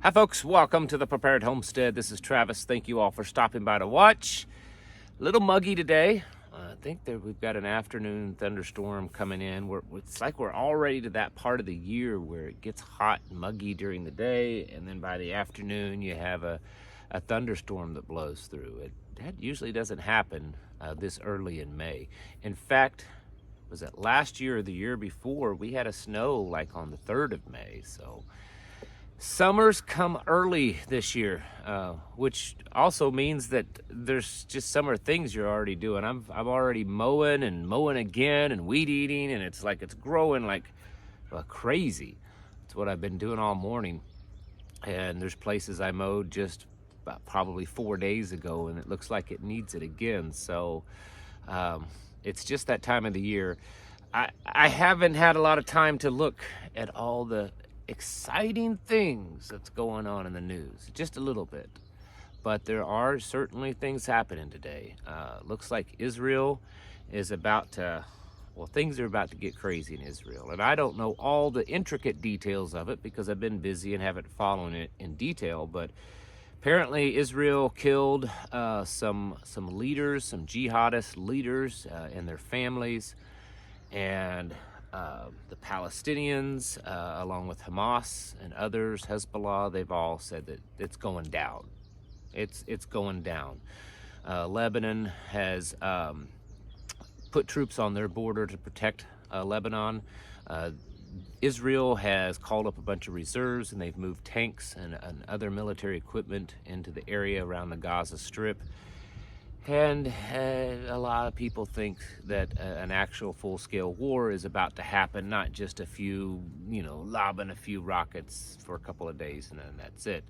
Hi folks, welcome to the Prepared Homestead. This is Travis. Thank you all for stopping by to watch. A little muggy today. I think that we've got an afternoon thunderstorm coming in. It's like we're already to that part of the year where it gets hot and muggy during the day, and then by the afternoon you have a thunderstorm that blows through. That usually doesn't happen this early in May. In fact, was it last year or the year before, we had a snow like on the 3rd of May. So summer's come early this year, which also means that there's just summer things you're already doing. I'm already mowing again and weed eating, and it's like it's growing like crazy. It's what I've been doing all morning. And there's places I mowed just about probably 4 days ago, and it looks like it needs it again. So it's just that time of the year. I haven't had a lot of time to look at all the exciting things that's going on in the news, just a little bit, but there are certainly things happening today. Looks like Israel is about to, well, things are about to get crazy in Israel, and I don't know all the intricate details of it because I've been busy and haven't followed it in detail, but apparently Israel killed some leaders, some jihadist leaders and their families, and the Palestinians, along with Hamas and others, Hezbollah, they've all said that it's going down. It's going down. Lebanon has put troops on their border to protect Lebanon. Israel has called up a bunch of reserves, and they've moved tanks and other military equipment into the area around the Gaza Strip. And a lot of people think that an actual full-scale war is about to happen, not just a few, lobbing a few rockets for a couple of days and then that's it.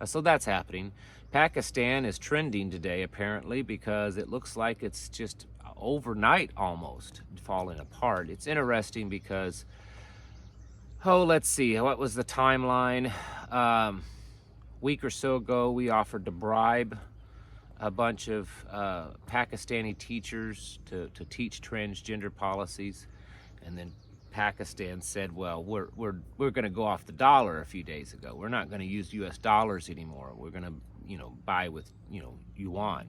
So that's happening. Pakistan is trending today, apparently, because it looks like it's just overnight almost falling apart. It's interesting because, let's see, what was the timeline? Week or so ago, we offered to bribe a bunch of Pakistani teachers to teach transgender policies, and then Pakistan said, well, we're going to go off the dollar a few days ago. We're not going to use US dollars anymore. We're going to buy with yuan.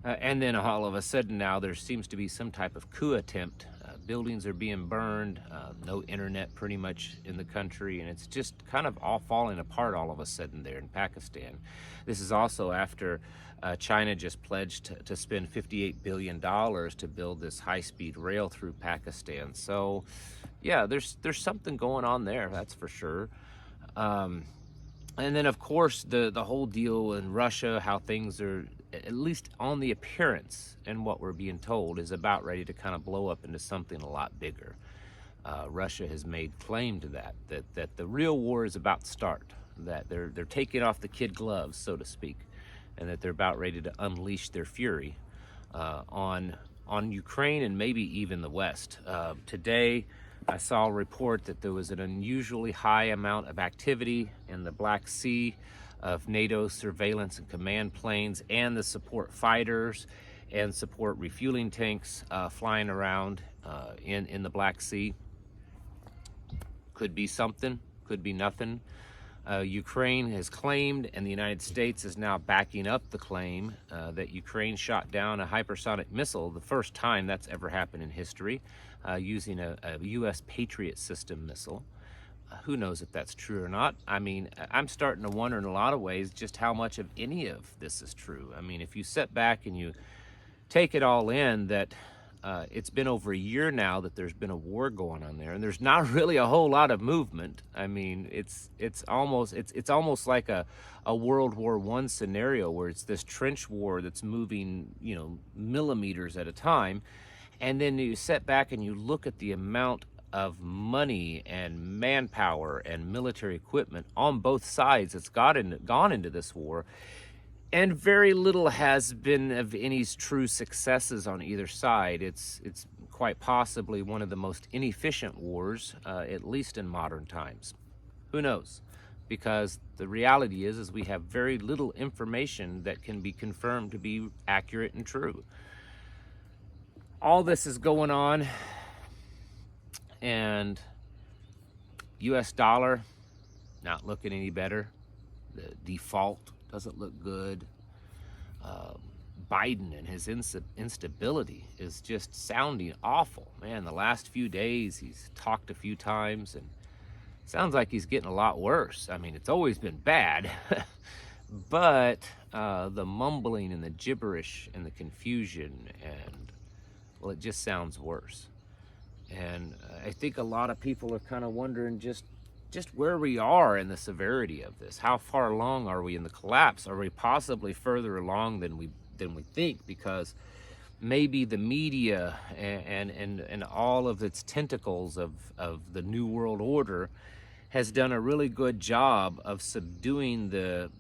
And then all of a sudden now there seems to be some type of coup attempt. Buildings are being burned, no internet pretty much in the country, and it's just kind of all falling apart all of a sudden there in Pakistan. This is also after China just pledged to spend $58 billion to build this high-speed rail through Pakistan. So yeah, there's something going on there, that's for sure. And then of course the whole deal in Russia, how things are, at least on the appearance and what we're being told, is about ready to kind of blow up into something a lot bigger. Russia has made claim to that the real war is about to start, that they're taking off the kid gloves, so to speak, and that they're about ready to unleash their fury on Ukraine and maybe even the West. Today, I saw a report that there was an unusually high amount of activity in the Black Sea of NATO surveillance and command planes and the support fighters and support refueling tanks flying around in the Black Sea. Could be something, could be nothing. Ukraine has claimed, and the United States is now backing up the claim, that Ukraine shot down a hypersonic missile, the first time that's ever happened in history, using a U.S. Patriot system missile. Who knows if that's true or not? I mean, I'm starting to wonder in a lot of ways just how much of any of this is true. I mean, if you sit back and you take it all in, that it's been over a year now that there's been a war going on there, and there's not really a whole lot of movement. I mean, it's almost like a World War I scenario where it's this trench war that's moving, millimeters at a time, and then you sit back and you look at the amount of money and manpower and military equipment on both sides that's gone into this war, and very little has been of any true successes on either side. It's quite possibly one of the most inefficient wars, at least in modern times. Who knows? Because the reality is we have very little information that can be confirmed to be accurate and true. All this is going on, and US dollar not looking any better. The default doesn't look good. Biden and his instability is just sounding awful. Man, the last few days he's talked a few times and sounds like he's getting a lot worse. I mean, it's always been bad, but the mumbling and the gibberish and the confusion, and well, it just sounds worse. And I think a lot of people are kind of wondering just where we are in the severity of this. How far along are we in the collapse? Are we possibly further along than we think? Because maybe the media and all of its tentacles of the New World Order has done a really good job of subduing the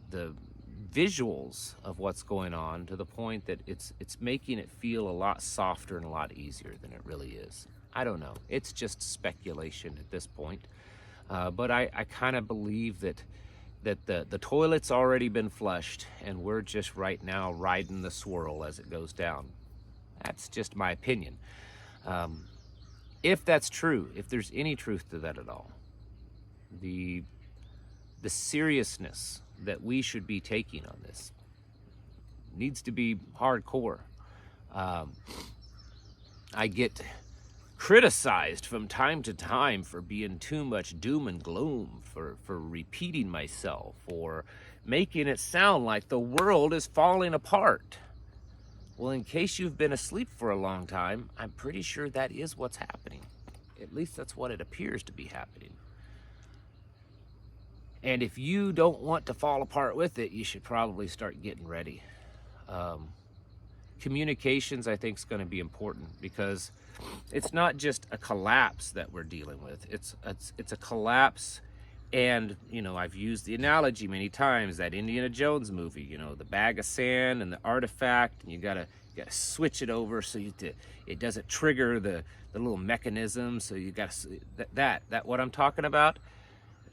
visuals of what's going on to the point that it's making it feel a lot softer and a lot easier than it really is. I don't know. It's just speculation at this point. But I kind of believe that the toilet's already been flushed and we're just right now riding the swirl as it goes down. That's just my opinion. If that's true, if there's any truth to that at all, the seriousness that we should be taking on this needs to be hardcore. I get criticized from time to time for being too much doom and gloom, for repeating myself, or making it sound like the world is falling apart. Well, in case you've been asleep for a long time, I'm pretty sure that is what's happening. At least that's what it appears to be happening. And if you don't want to fall apart with it, you should probably start getting ready. Communications, I think, is going to be important, because it's not just a collapse that we're dealing with. It's a collapse, and I've used the analogy many times, that Indiana Jones movie. The bag of sand and the artifact, and you gotta switch it over so it doesn't trigger the little mechanism. So you got that what I'm talking about.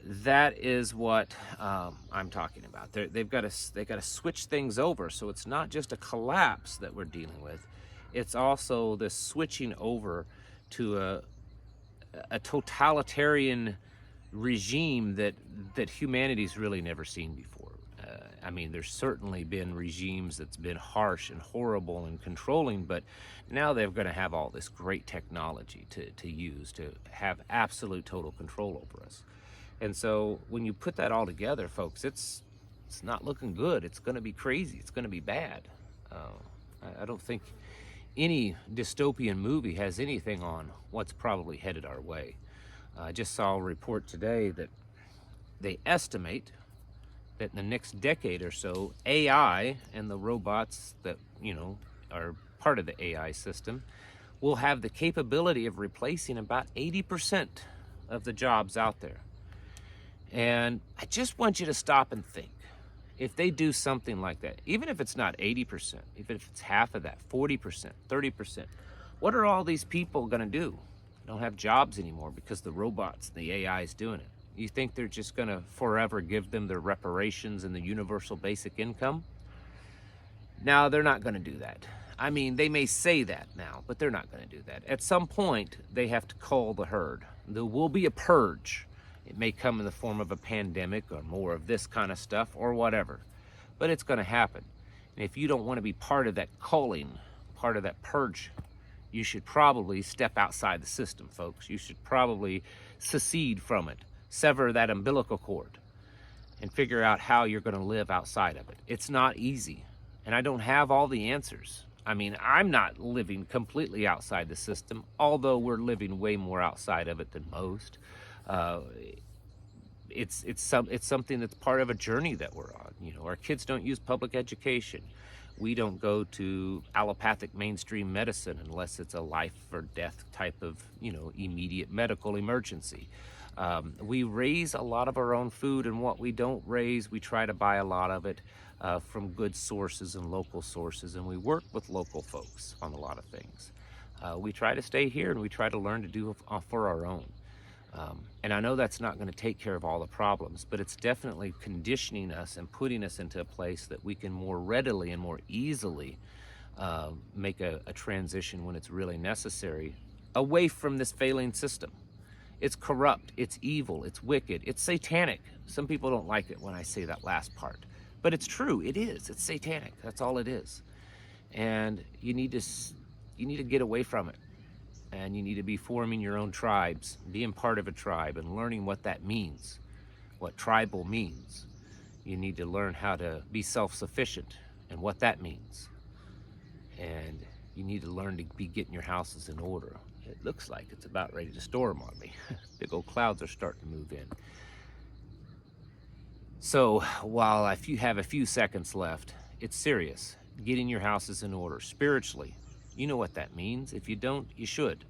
That is what I'm talking about. They've got to switch things over. So it's not just a collapse that we're dealing with. It's also the switching over to a totalitarian regime that humanity's really never seen before. I mean, there's certainly been regimes that's been harsh and horrible and controlling, but now they're going to have all this great technology to use to have absolute total control over us. And so when you put that all together, folks, it's not looking good. It's going to be crazy. It's going to be bad. I don't think any dystopian movie has anything on what's probably headed our way. I just saw a report today that they estimate that in the next decade or so, AI and the robots that, are part of the AI system will have the capability of replacing about 80% of the jobs out there. And I just want you to stop and think. If they do something like that, even if it's not 80%, even if it's half of that, 40%, 30%, what are all these people going to do? They don't have jobs anymore because the robots, the AI is doing it. You think they're just going to forever give them their reparations and the universal basic income? No, they're not going to do that. I mean, they may say that now, but they're not going to do that. At some point, they have to cull the herd. There will be a purge. It may come in the form of a pandemic or more of this kind of stuff or whatever, but it's going to happen. And if you don't want to be part of that culling, part of that purge, you should probably step outside the system, folks. You should probably secede from it, sever that umbilical cord, and figure out how you're going to live outside of it. It's not easy, and I don't have all the answers. I mean, I'm not living completely outside the system, although we're living way more outside of it than most. It's something that's part of a journey that we're on. Our kids don't use public education. We don't go to allopathic mainstream medicine unless it's a life or death type of, immediate medical emergency. We raise a lot of our own food, and what we don't raise, we try to buy a lot of it from good sources and local sources, and we work with local folks on a lot of things. We try to stay here, and we try to learn to do for our own. And I know that's not going to take care of all the problems, but it's definitely conditioning us and putting us into a place that we can more readily and more easily make a transition when it's really necessary, away from this failing system. It's corrupt, it's evil, it's wicked, it's satanic. Some people don't like it when I say that last part, but it's true. It is. It's satanic. That's all it is. And you need to get away from it. And you need to be forming your own tribes, being part of a tribe and learning what that means, what tribal means. You need to learn how to be self-sufficient and what that means. And you need to learn to be getting your houses in order. It looks like it's about ready to storm on me. Big old clouds are starting to move in. So while if you have a few seconds left, it's serious. Getting your houses in order spiritually. You know what that means. If you don't, you should.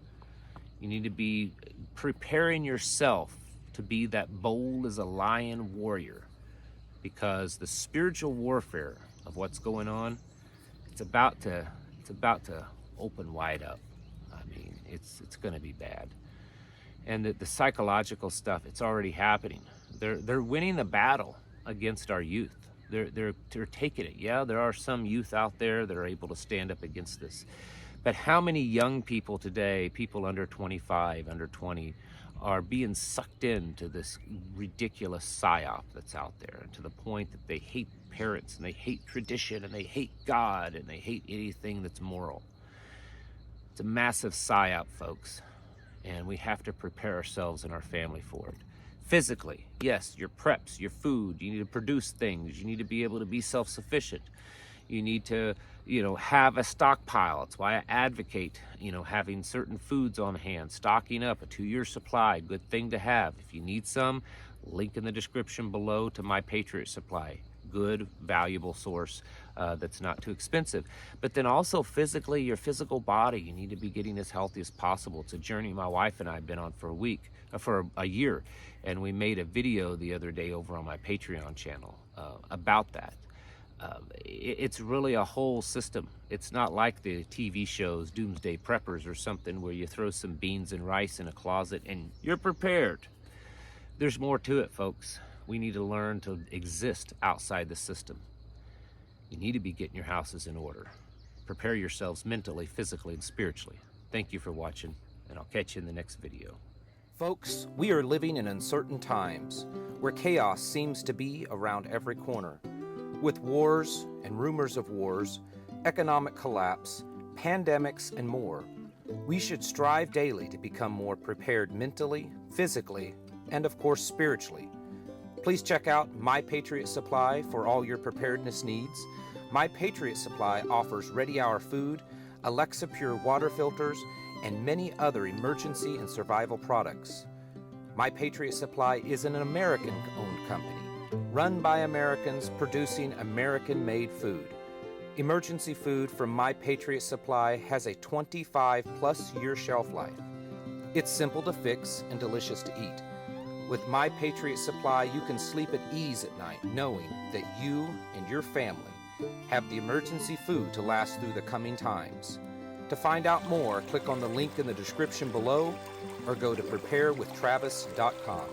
You need to be preparing yourself to be that bold as a lion warrior, because the spiritual warfare of what's going on, it's about to open wide up. I mean, it's going to be bad. And the psychological stuff, it's already happening. They're winning the battle against our youth. They're taking it. Yeah, there are some youth out there that are able to stand up against this. But how many young people today, people under 25, under 20, are being sucked into this ridiculous psyop that's out there, and to the point that they hate parents and they hate tradition and they hate God and they hate anything that's moral. It's a massive psyop, folks, and we have to prepare ourselves and our family for it. Physically, yes, your preps, your food, you need to produce things, you need to be able to be self-sufficient. You need to, have a stockpile. That's why I advocate, having certain foods on hand, stocking up a 2-year supply, good thing to have. If you need some, link in the description below to My Patriot Supply. Good, valuable source that's not too expensive. But then also physically, your physical body, you need to be getting as healthy as possible. It's a journey my wife and I have been on for a year. And we made a video the other day over on my Patreon channel about that. It's really a whole system. It's not like the TV shows Doomsday Preppers or something where you throw some beans and rice in a closet and you're prepared. There's more to it, folks. We need to learn to exist outside the system. You need to be getting your houses in order. Prepare yourselves mentally, physically, and spiritually. Thank you for watching, and I'll catch you in the next video. Folks, we are living in uncertain times where chaos seems to be around every corner. With wars and rumors of wars, economic collapse, pandemics, and more, we should strive daily to become more prepared mentally, physically, and of course spiritually. Please check out My Patriot Supply for all your preparedness needs. My Patriot Supply offers ready-hour food, Alexa Pure water filters, and many other emergency and survival products. My Patriot Supply is an American-owned company, run by Americans producing American-made food. Emergency food from My Patriot Supply has a 25-plus year shelf life. It's simple to fix and delicious to eat. With My Patriot Supply, you can sleep at ease at night, knowing that you and your family have the emergency food to last through the coming times. To find out more, click on the link in the description below or go to preparewithtravis.com.